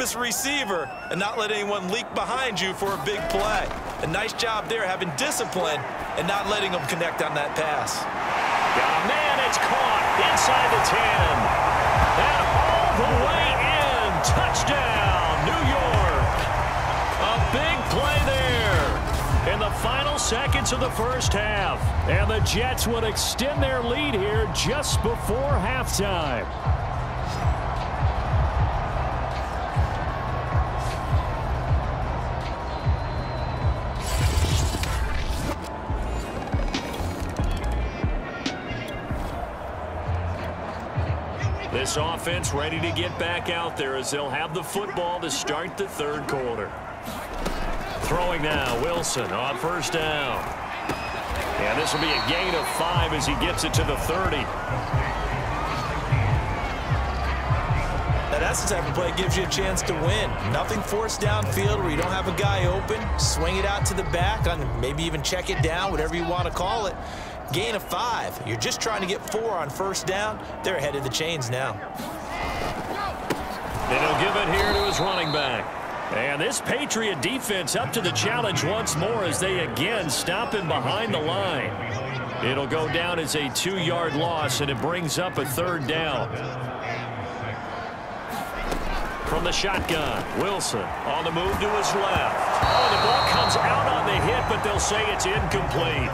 deepest receiver and not let anyone leak behind you for a big play. A nice job there, having discipline and not letting them connect on that pass. Got a man, it's caught inside the 10. And all the way in. Touchdown, New York. A big play there in the final seconds of the first half. And the Jets would extend their lead here just before halftime. This offense ready to get back out there as they'll have the football to start the third quarter. Throwing now, Wilson on first down. And this will be a gain of 5 as he gets it to the 30. Now that's the type of play that gives you a chance to win. Nothing forced downfield where you don't have a guy open. Swing it out to the back, on maybe even check it down, whatever you want to call it. Gain of 5. You're just trying to get 4 on first down. They're ahead of the chains now. And he'll give it here to his running back. And this Patriot defense up to the challenge once more as they again stop him behind the line. It'll go down as a 2-yard loss, and it brings up a third down. From the shotgun, Wilson on the move to his left. Oh, the ball comes out on the hit, but they'll say it's incomplete.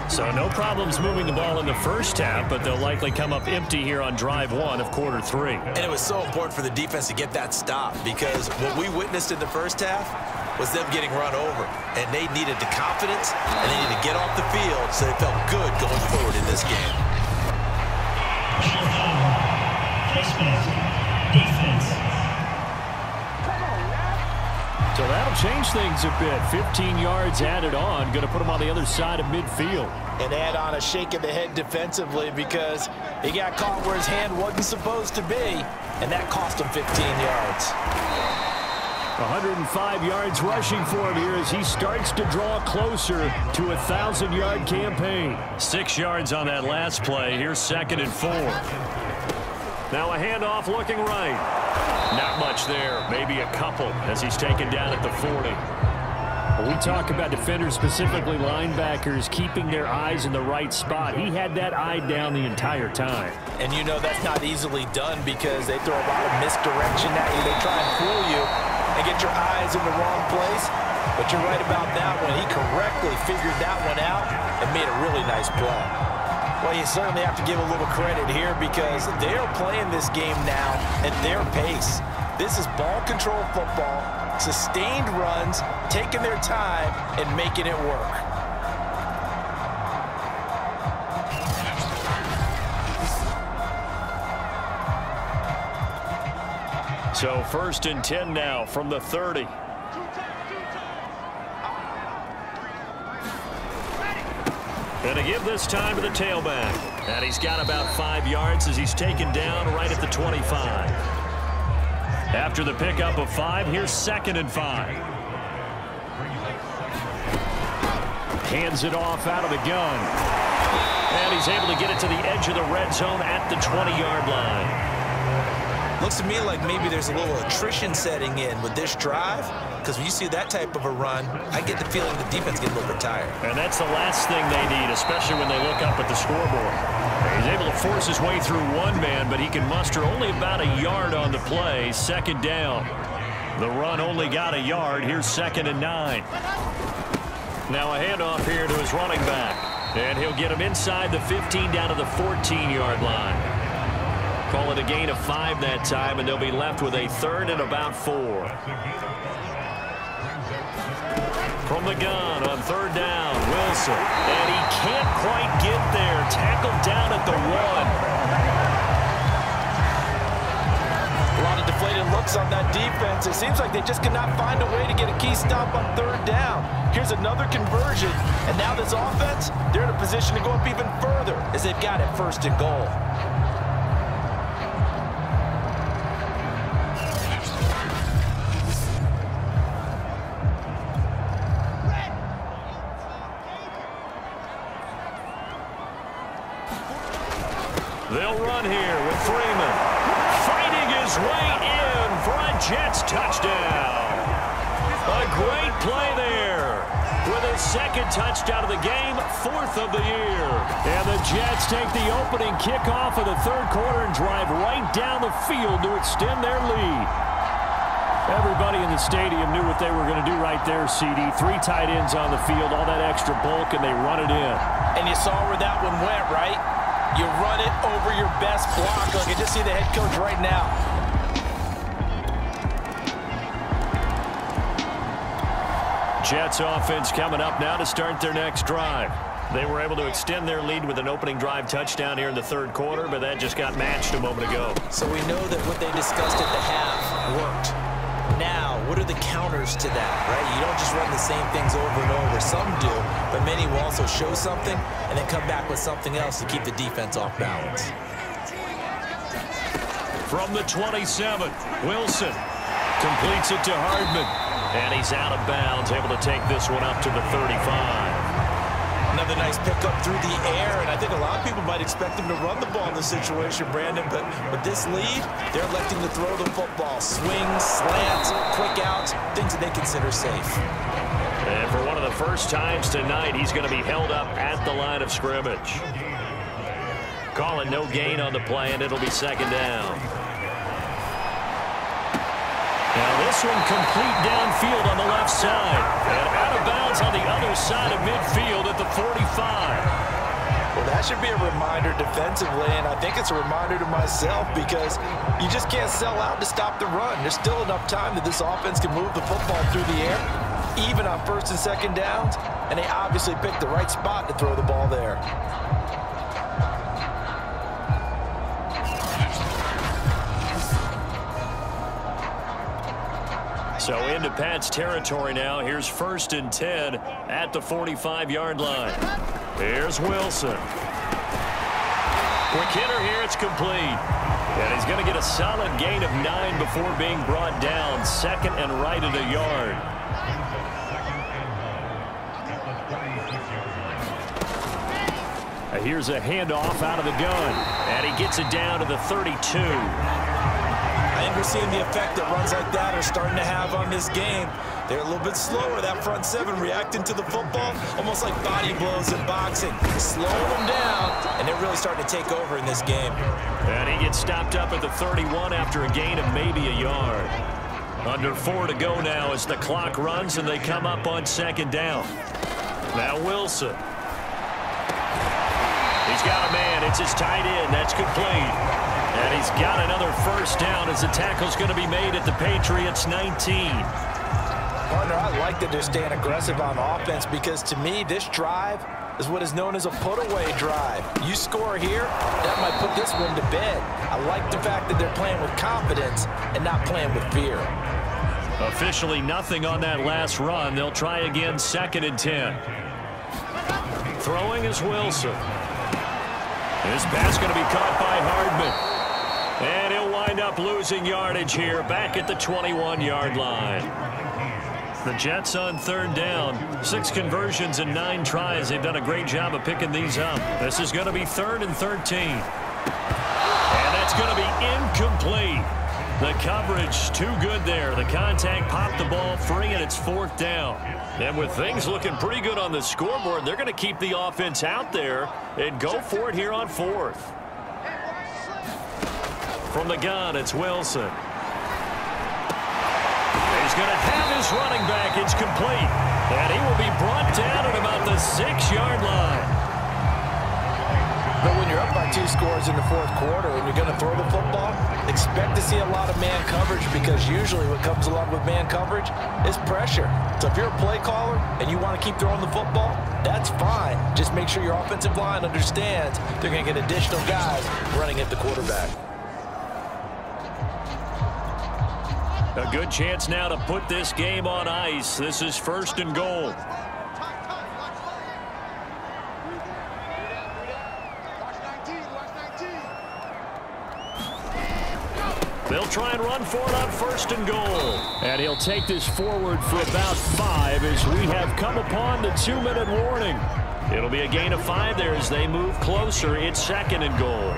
So no problems moving the ball in the first half, but they'll likely come up empty here on drive 1 of quarter 3. And it was so important for the defense to get that stop, because what we witnessed in the first half was them getting run over. And they needed the confidence, and they needed to get off the field so they felt good going forward in this game. So that'll change things a bit. 15 yards added on. Going to put him on the other side of midfield. And add on a shake of the head defensively because he got caught where his hand wasn't supposed to be, and that cost him 15 yards. 105 yards rushing for him here as he starts to draw closer to a 1,000-yard campaign. 6 yards on that last play. Here's 2nd and 4. Now a handoff looking right. Not much there, maybe a couple as he's taken down at the 40. When we talk about defenders, specifically linebackers, keeping their eyes in the right spot, he had that eye down the entire time. And you know that's not easily done because they throw a lot of misdirection at you. They try and fool you and get your eyes in the wrong place. But you're right about that one. He correctly figured that one out and made a really nice play. Well, you certainly have to give a little credit here because they're playing this game now at their pace. This is ball control football, sustained runs, taking their time, and making it work. So 1st and 10 now from the 30. And to give this time to the tailback. And he's got about 5 yards as he's taken down right at the 25. After the pickup of 5, here's 2nd and 5. Hands it off out of the gun. And he's able to get it to the edge of the red zone at the 20-yard line. Looks to me like maybe there's a little attrition setting in with this drive, because when you see that type of a run, I get the feeling the defense gets a little bit tired. And that's the last thing they need, especially when they look up at the scoreboard. He's able to force his way through one man, but he can muster only about a yard on the play. 2nd down. The run only got a yard. Here's 2nd and 9. Now a handoff here to his running back. And he'll get him inside the 15 down to the 14-yard line. Call it a gain of 5 that time, and they'll be left with a 3rd and about 4. From the gun on 3rd down, Wilson. And he can't quite get there. Tackled down at the 1. A lot of deflated looks on that defense. It seems like they just cannot find a way to get a key stop on 3rd down. Here's another conversion, and now this offense, they're in a position to go up even further as they've got it 1st and goal. They'll run here with Freeman. Fighting his way in for Jets touchdown. A great play there. With his second touchdown of the game, 4th of the year. And the Jets take the opening kickoff of the third quarter and drive right down the field to extend their lead. Everybody in the stadium knew what they were going to do right there, CD. 3 tight ends on the field, all that extra bulk, and they run it in. And you saw where that one went, right? You run it over your best block. I can just see the head coach right now. Jets offense coming up now to start their next drive. They were able to extend their lead with an opening drive touchdown here in the third quarter, but that just got matched a moment ago. So we know that what they discussed at the half worked. Now, what are the counters to that, right? You don't just run the same things over and over. Some do, but many will also show something and then come back with something else to keep the defense off balance. From the 27, Wilson completes it to Hardman. And he's out of bounds, able to take this one up to the 35. Another nice pickup through the air, and I think a lot of people might expect him to run the ball in this situation, Brandon, but with this lead, they're electing to throw the football. Swings, slants, quick outs, things that they consider safe. And for one of the first times tonight, he's going to be held up at the line of scrimmage. Calling no gain on the play, and it'll be second down. Now this one complete downfield on the left side. And out of bounds on the other side of midfield at the 45. Well, that should be a reminder defensively, and I think it's a reminder to myself because you just can't sell out to stop the run. There's still enough time that this offense can move the football through the air, even on first and second downs, and they obviously picked the right spot to throw the ball there. So into Pat's territory now. Here's 1st and 10 at the 45-yard line. Here's Wilson. Quick hitter here. It's complete. And he's going to get a solid gain of 9 before being brought down. 2nd and right at a yard. Here's a handoff out of the gun. And he gets it down to the 32. I think we're seeing the effect that runs like that are starting to have on this game. They're a little bit slower, that front 7 reacting to the football, almost like body blows in boxing. Slowing them down, and they're really starting to take over in this game. And he gets stopped up at the 31 after a gain of maybe a yard. Under 4 to go now as the clock runs, and they come up on 2nd down. Now Wilson. He's got a man. It's his tight end. That's complete. And he's got another first down as the tackle's going to be made at the Patriots' 19. Partner, I like that they're staying aggressive on offense because to me, this drive is what is known as a put-away drive. You score here, that might put this one to bed. I like the fact that they're playing with confidence and not playing with fear. Officially nothing on that last run. They'll try again 2nd and 10. Throwing is Wilson. This pass going to be caught by Hardman. And he'll wind up losing yardage here back at the 21-yard line. The Jets on 3rd down. 6 conversions and 9 tries. They've done a great job of picking these up. This is going to be 3rd and 13. And that's going to be incomplete. The coverage too good there. The contact popped the ball free, and it's 4th down. And with things looking pretty good on the scoreboard, they're going to keep the offense out there and go for it here on 4th. From the gun, it's Wilson. He's going to have his running back. It's complete. And he will be brought down at about the 6-yard line. But when you're up by 2 scores in the 4th quarter and you're going to throw the football, expect to see a lot of man coverage because usually what comes along with man coverage is pressure. So if you're a play caller and you want to keep throwing the football, that's fine. Just make sure your offensive line understands they're going to get additional guys running at the quarterback. A good chance now to put this game on ice. This is 1st and goal. They'll try and run for it on 1st and goal. And he'll take this forward for about 5 as we have come upon the 2-minute warning. It'll be a gain of 5 there as they move closer. It's 2nd and goal.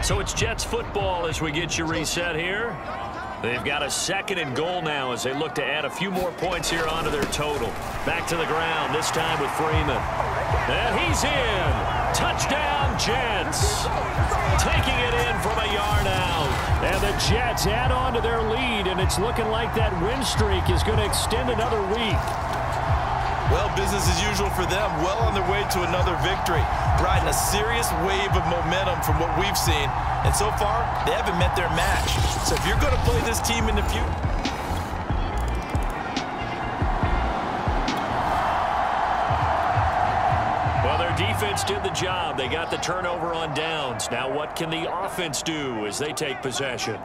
So it's Jets football as we get you reset here. They've got a 2nd and goal now as they look to add a few more points here onto their total. Back to the ground, this time with Freeman. And he's in. Touchdown, Jets. Taking it in from a yard out. And the Jets add on to their lead, and it's looking like that win streak is going to extend another week. Well, business as usual for them. Well on their way to another victory. Riding a serious wave of momentum from what we've seen. And so far, they haven't met their match. So if you're going to play this team in the future... Well, their defense did the job. They got the turnover on downs. Now what can the offense do as they take possession?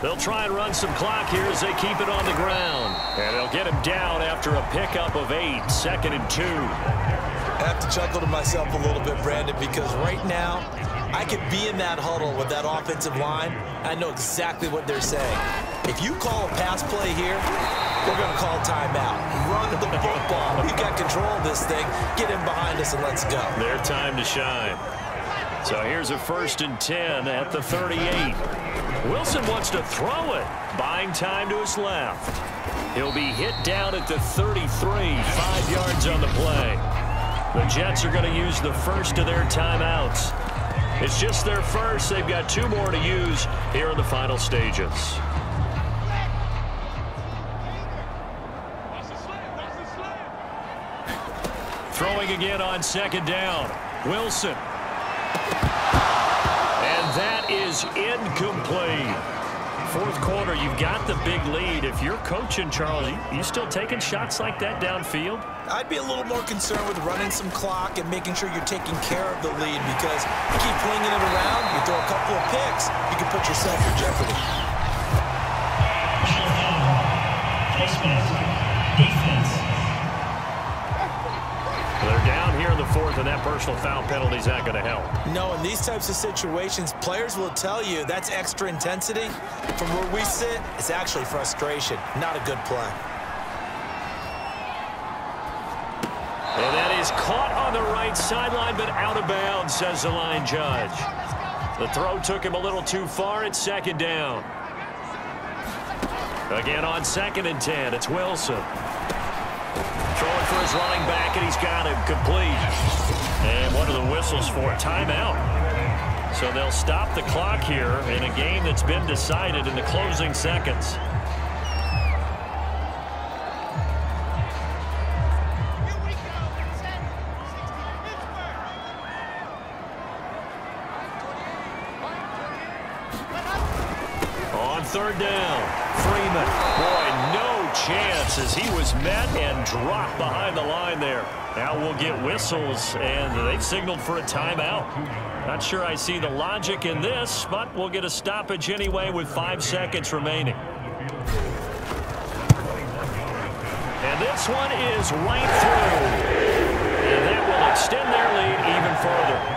They'll try and run some clock here as they keep it on the ground. And they'll get him down after a pickup of 8, 2nd and 2. I have to chuckle to myself a little bit, Brandon, because right now I could be in that huddle with that offensive line. I know exactly what they're saying. If you call a pass play here, we're going to call timeout. Run the football. We've got control of this thing. Get in behind us and let's go. Their time to shine. So here's a 1st and 10 at the 38. Wilson wants to throw it. Buying time to his left. He'll be hit down at the 33, 5 yards on the play. The Jets are going to use the first of their timeouts. It's just their first. They've got 2 more to use here in the final stages. Throwing again on 2nd down. Wilson. And that is incomplete. 4th quarter, you've got the big lead. If you're coaching, Charles, you still taking shots like that downfield? I'd be a little more concerned with running some clock and making sure you're taking care of the lead, because you keep flinging it around, you throw a couple of picks, you can put yourself in jeopardy. Defense. They're down here in the 4th, and that personal foul penalty is not going to help. No, in these types of situations, players will tell you that's extra intensity. From where we sit, it's actually frustration, not a good play. And that is caught on the right sideline, but out of bounds, says the line judge. The throw took him a little too far. It's 2nd down. Again on 2nd and 10, it's Wilson. Throwing for his running back, and he's got him complete. And what are the whistles for? Timeout. So they'll stop the clock here in a game that's been decided in the closing seconds. On 3rd down, Freeman. Boy, no chance as he was met and dropped behind the line there. Now we'll get whistles, and they've signaled for a timeout. Not sure I see the logic in this, but we'll get a stoppage anyway with 5 seconds remaining. And this one is right through. And that will extend their lead even further.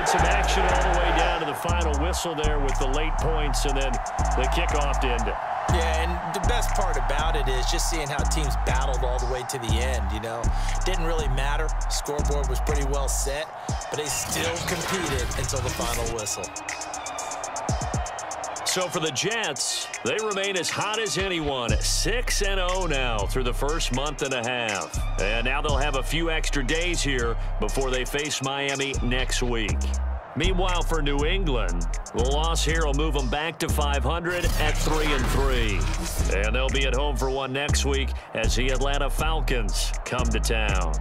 Some action all the way down to the final whistle there with the late points and then the kickoff to end it. Yeah, and the best part about it is just seeing how teams battled all the way to the end, you know. Didn't really matter. Scoreboard was pretty well set, but they still competed until the final whistle. So for the Jets, they remain as hot as anyone, 6-0 now through the first month and a half. And now they'll have a few extra days here before they face Miami next week. Meanwhile, for New England, the loss here will move them back to 500 at 3-3. And they'll be at home for one next week as the Atlanta Falcons come to town.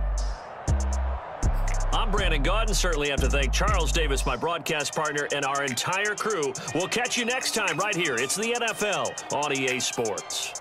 I'm Brandon Gaudin. Certainly have to thank Charles Davis, my broadcast partner, and our entire crew. We'll catch you next time right here. It's the NFL on EA Sports.